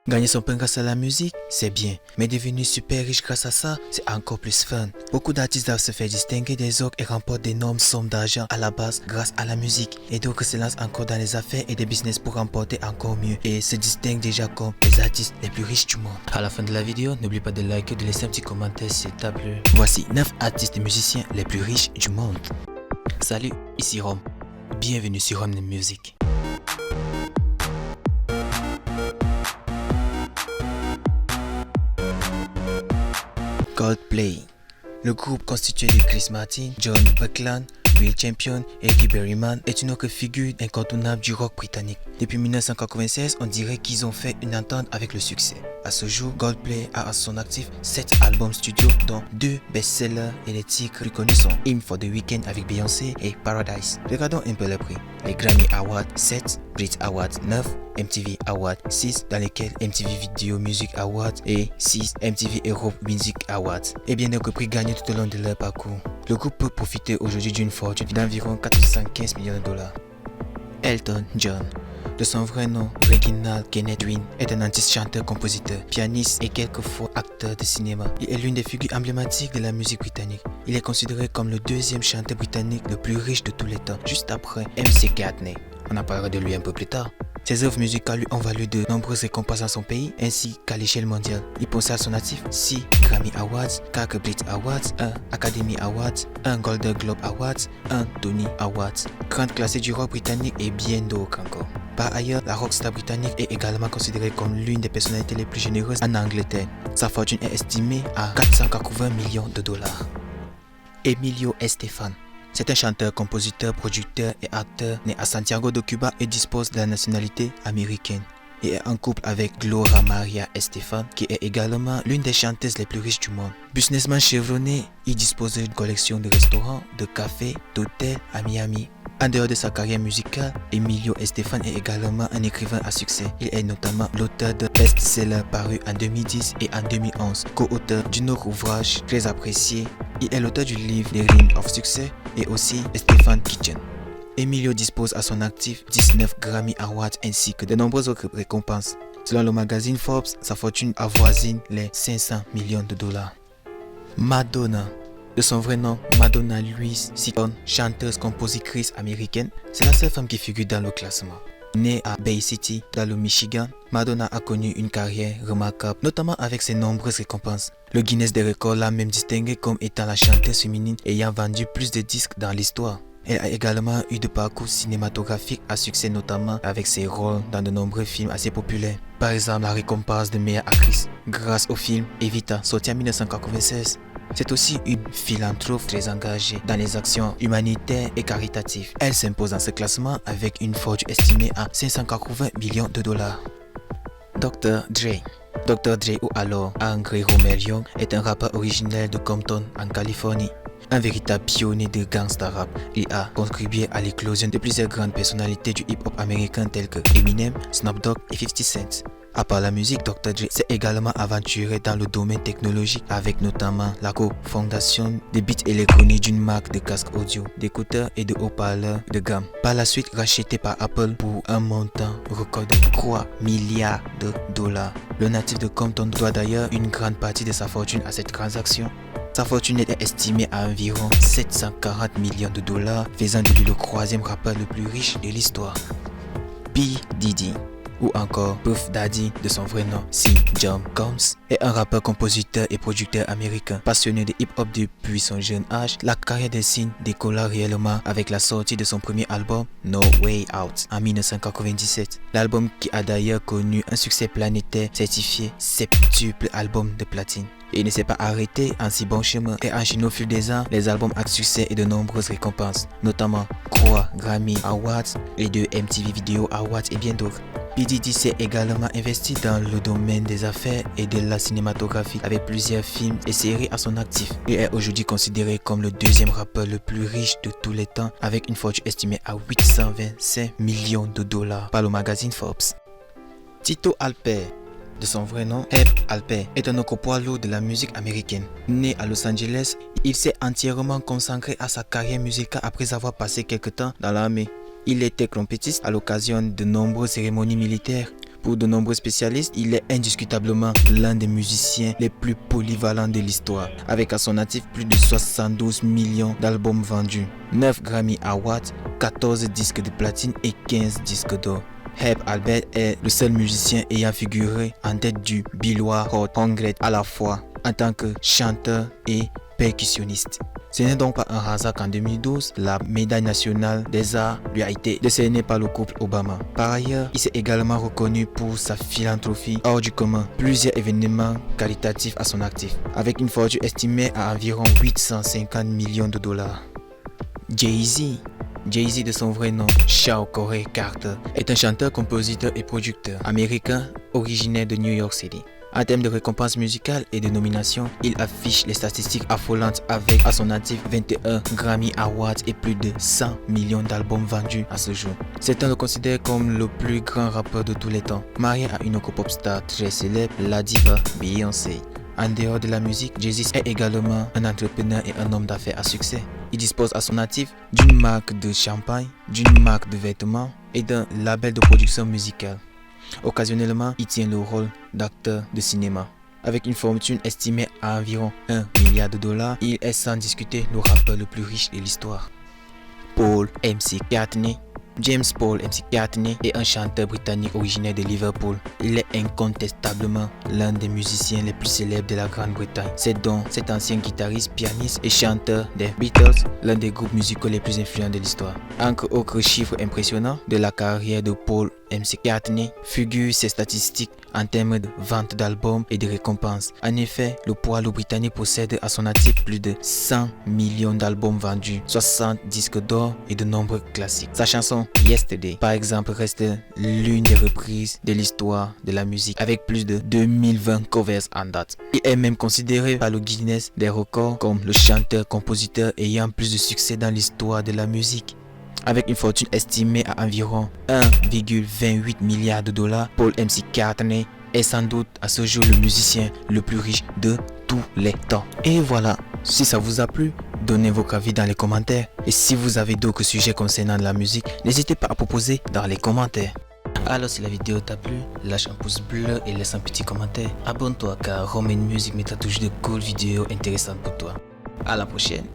Gagner son pain grâce à la musique, c'est bien, mais devenir super riche grâce à ça, c'est encore plus fun. Beaucoup d'artistes doivent se faire distinguer des autres et remportent d'énormes sommes d'argent à la base grâce à la musique. Et d'autres se lancent encore dans les affaires et des business pour remporter encore mieux et se distinguent déjà comme les artistes les plus riches du monde. À la fin de la vidéo, n'oublie pas de liker et de laisser un petit commentaire si t'as plu. Voici 9 artistes et musiciens les plus riches du monde. Salut, ici Rome. Bienvenue sur Rome Music. Coldplay. Le groupe constitué de Chris Martin, John Buckland, Will Champion et Eddie Berryman est une autre figure incontournable du rock britannique. Depuis 1996, on dirait qu'ils ont fait une entente avec le succès. À ce jour, Coldplay a à son actif 7 albums studio dont 2 best-sellers et les titres plus connus sont Hymn for the Weekend avec Beyoncé et Paradise. Regardons un peu les prix. Les Grammy Awards 7, Brit Awards 9, MTV Awards 6 dans lesquels MTV Video Music Awards et 6 MTV Europe Music Awards et bien d'autres prix gagnés tout au long de leur parcours. Le groupe peut profiter aujourd'hui d'une fortune d'environ 415 millions de dollars. Elton John. De son vrai nom, Reginald Kenneth Wynn, est un artiste, chanteur, compositeur, pianiste et quelquefois acteur de cinéma. Il est l'une des figures emblématiques de la musique britannique. Il est considéré comme le deuxième chanteur britannique le plus riche de tous les temps, juste après MC Courtney. On en parlera de lui un peu plus tard. Ses œuvres musicales lui ont valu de nombreuses récompenses dans son pays ainsi qu'à l'échelle mondiale. Il possède à son actif 6 Grammy Awards, 4 Brit Awards, 1 Academy Awards, 1 Golden Globe Awards, 1 Tony Awards. Grande classée du rock britannique et bien d'autres encore. Par ailleurs, la rockstar britannique est également considérée comme l'une des personnalités les plus généreuses en Angleterre. Sa fortune est estimée à 480 millions de dollars. Emilio Estefan. C'est un chanteur, compositeur, producteur et acteur né à Santiago de Cuba et dispose de la nationalité américaine. Il est en couple avec Gloria Maria Estefan, qui est également l'une des chanteuses les plus riches du monde. Businessman chevronné, il dispose d'une collection de restaurants, de cafés, d'hôtels à Miami. En dehors de sa carrière musicale, Emilio Estefan est également un écrivain à succès. Il est notamment l'auteur de best-sellers parus en 2010 et en 2011, co-auteur d'un autre ouvrage très apprécié. Il est l'auteur du livre The Ring of Success et aussi Stephan Kitchen. Emilio dispose à son actif 19 Grammy Awards ainsi que de nombreuses autres récompenses. Selon le magazine Forbes, sa fortune avoisine les 500 millions de dollars. Madonna. De son vrai nom, Madonna Louise Seaton, chanteuse compositrice américaine, c'est la seule femme qui figure dans le classement. Née à Bay City, dans le Michigan, Madonna a connu une carrière remarquable, notamment avec ses nombreuses récompenses. Le Guinness des records l'a même distinguée comme étant la chanteuse féminine ayant vendu plus de disques dans l'histoire. Elle a également eu de parcours cinématographiques à succès, notamment avec ses rôles dans de nombreux films assez populaires. Par exemple, la récompense de meilleure actrice grâce au film Evita, sorti en 1996. C'est aussi une philanthrope très engagée dans les actions humanitaires et caritatives. Elle s'impose dans ce classement avec une fortune estimée à 580 millions de dollars. Dr. Dre. Dr. Dre ou alors Andre Romeo Young est un rappeur originaire de Compton en Californie. Un véritable pionnier de gangsta rap, il a contribué à l'éclosion de plusieurs grandes personnalités du hip-hop américain telles que Eminem, Snoop Dogg et 50 Cent. À part la musique, Dr. Dre s'est également aventuré dans le domaine technologique avec notamment la co-fondation des beats électroniques d'une marque de casques audio, d'écouteurs et de haut-parleurs de gamme. Par la suite racheté par Apple pour un montant record de 3 milliards de dollars. Le natif de Compton doit d'ailleurs une grande partie de sa fortune à cette transaction. Sa fortune est estimée à environ 740 millions de dollars, faisant de lui le 3e rappeur le plus riche de l'histoire. P. Diddy, ou encore Puff Daddy de son vrai nom, C. John Combs, est un rappeur, compositeur et producteur américain. Passionné de hip-hop depuis son jeune âge, la carrière de Sin décolla réellement avec la sortie de son premier album No Way Out en 1997. L'album qui a d'ailleurs connu un succès planétaire, certifié septuple album de platine. Et il ne s'est pas arrêté en si bon chemin et enchaîné au fil des ans les albums à succès et de nombreuses récompenses, notamment 3 Grammy Awards, les 2 MTV Video Awards et bien d'autres. P. Diddy s'est également investi dans le domaine des affaires et de la cinématographie avec plusieurs films et séries à son actif. Il est aujourd'hui considéré comme le 2e rappeur le plus riche de tous les temps avec une fortune estimée à 825 millions de dollars par le magazine Forbes. Tito Alper. De son vrai nom, Herb Alper, est un autre poids lourd de la musique américaine. Né à Los Angeles, il s'est entièrement consacré à sa carrière musicale après avoir passé quelques temps dans l'armée. Il était trompettiste à l'occasion de nombreuses cérémonies militaires. Pour de nombreux spécialistes, il est indiscutablement l'un des musiciens les plus polyvalents de l'histoire, avec à son actif plus de 72 millions d'albums vendus, 9 Grammy Awards, 14 disques de platine et 15 disques d'or. Herb Alpert est le seul musicien ayant figuré en tête du Billboard Hot 100 à la fois en tant que chanteur et percussionniste. Ce n'est donc pas un hasard qu'en 2012, la médaille nationale des arts lui a été décernée par le couple Obama. Par ailleurs, il s'est également reconnu pour sa philanthropie hors du commun, plusieurs événements qualitatifs à son actif, avec une fortune estimée à environ 850 millions de dollars. Jay-Z de son vrai nom, Shawn Corey Carter, est un chanteur, compositeur et producteur américain originaire de New York City. En termes de récompenses musicales et de nominations, il affiche les statistiques affolantes avec à son actif 21 Grammy Awards et plus de 100 millions d'albums vendus à ce jour. Certains le considèrent comme le plus grand rappeur de tous les temps, marié à une pop star très célèbre, la diva Beyoncé. En dehors de la musique, Jay-Z est également un entrepreneur et un homme d'affaires à succès. Il dispose à son actif d'une marque de champagne, d'une marque de vêtements et d'un label de production musicale. Occasionnellement, il tient le rôle d'acteur de cinéma. Avec une fortune estimée à environ 1 milliard de dollars, il est sans discuter le rappeur le plus riche de l'histoire. Paul McCartney. James Paul McCartney est un chanteur britannique originaire de Liverpool. Il est incontestablement l'un des musiciens les plus célèbres de la Grande-Bretagne. C'est donc cet ancien guitariste, pianiste et chanteur des Beatles, l'un des groupes musicaux les plus influents de l'histoire. Entre autres chiffres impressionnants de la carrière de Paul McCartney figurent ses statistiques en termes de vente d'albums et de récompenses. En effet, le poids britannique possède à son actif plus de 100 millions d'albums vendus, 60 disques d'or et de nombreux classiques. Sa chanson Yesterday, par exemple, reste l'une des reprises de l'histoire de la musique, avec plus de 2020 covers en date. Il est même considéré par le Guinness des records comme le chanteur-compositeur ayant plus de succès dans l'histoire de la musique. Avec une fortune estimée à environ 1,28 milliard de dollars, Paul McCartney est sans doute à ce jour le musicien le plus riche de tous les temps. Et voilà, si ça vous a plu, donnez votre avis dans les commentaires. Et si vous avez d'autres sujets concernant la musique, n'hésitez pas à proposer dans les commentaires. Alors si la vidéo t'a plu, lâche un pouce bleu et laisse un petit commentaire. Abonne-toi car Romain Music mettra toujours de cool vidéos intéressantes pour toi. À la prochaine.